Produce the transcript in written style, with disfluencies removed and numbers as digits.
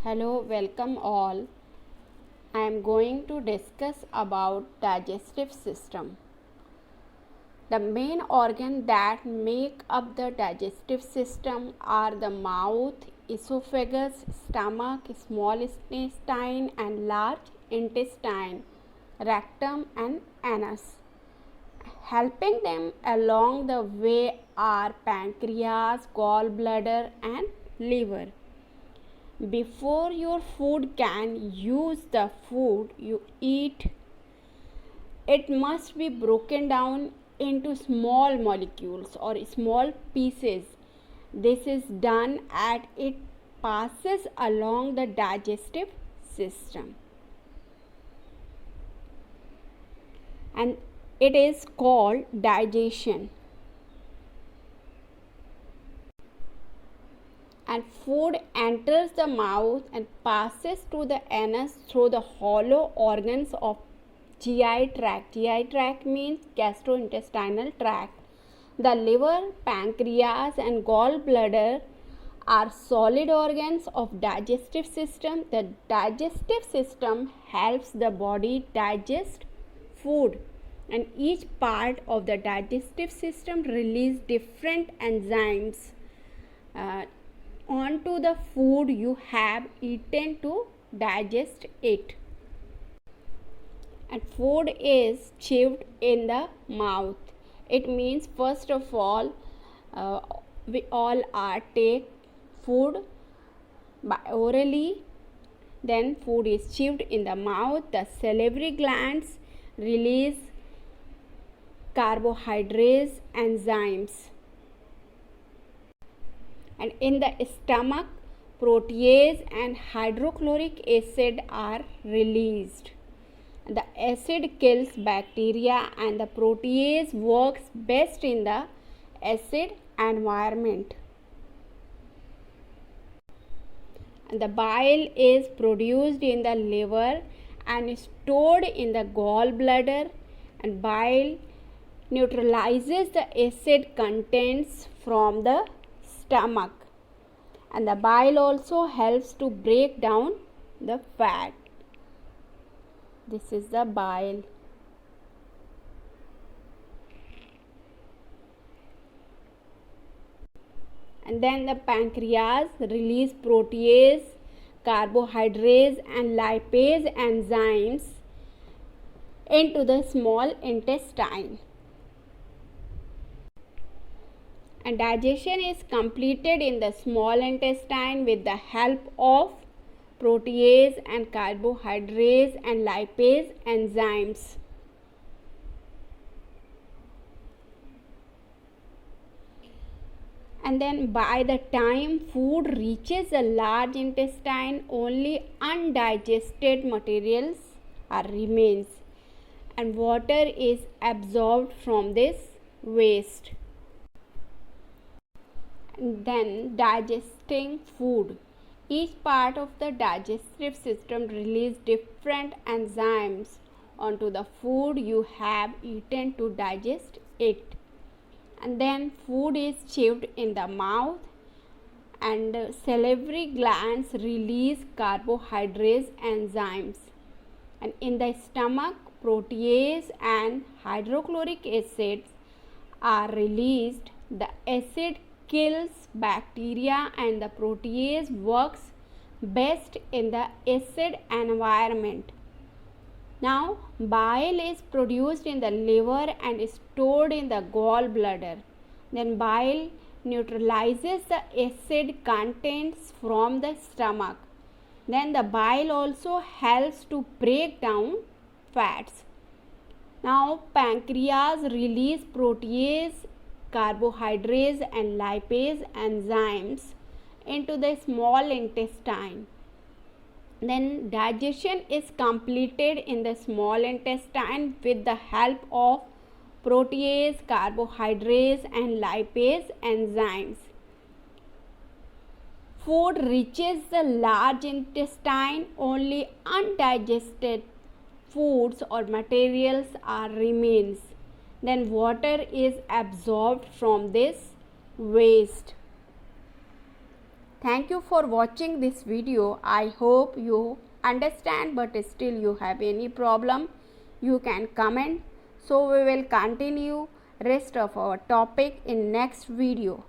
Hello, welcome all. I am going to discuss about digestive system. The main organ that make up the digestive system are the mouth, esophagus, stomach, small intestine and large intestine, rectum and anus. Helping them along the way are pancreas, gallbladder and liver. Before your food can use the food you eat, it must be broken down into small molecules or small pieces. This is done as it passes along the digestive system, and it is called digestion. And food enters the mouth and passes to the anus through the hollow organs of GI tract. GI tract means gastrointestinal tract. The liver, pancreas and gallbladder are solid organs of digestive system. The digestive system helps the body digest food, and each part of the digestive system release different enzymes onto the food you have eaten to digest it. And food is chewed in the mouth. It means first of all we all are take food by orally, then food is chewed in the mouth. The salivary glands release carbohydrates enzymes, and in the stomach protease and hydrochloric acid are released. The acid kills bacteria and the protease works best in the acid environment. And the bile is produced in the liver and stored in the gallbladder, and bile neutralizes the acid contents from the stomach, and the bile also helps to break down the fat. This is the bile. And then the pancreas release protease, carbohydrates and lipase enzymes into the small intestine. And digestion is completed in the small intestine with the help of protease and carbohydrates and lipase enzymes. And then by the time food reaches the large intestine, only undigested materials are remains, and water is absorbed from this waste. And then digesting food. Each part of the digestive system releases different enzymes onto the food you have eaten to digest it. And then food is chewed in the mouth, and salivary glands release carbohydrates enzymes, and in the stomach protease and hydrochloric acids are released. The acid kills bacteria and the protease works best in the acid environment. Now bile is produced in the liver and stored in the gallbladder. Then bile neutralizes the acid contents from the stomach. Then the bile also helps to break down fats. Now pancreas release protease, carbohydrates and lipase enzymes into the small intestine. Then digestion is completed in the small intestine with the help of protease, carbohydrates and lipase enzymes. Food reaches the large intestine, only undigested foods or materials are remains. Then water is absorbed from this waste. Thank you for watching this video. I hope you understand, but still you have any problem, you can comment. So we will continue rest of our topic in next video.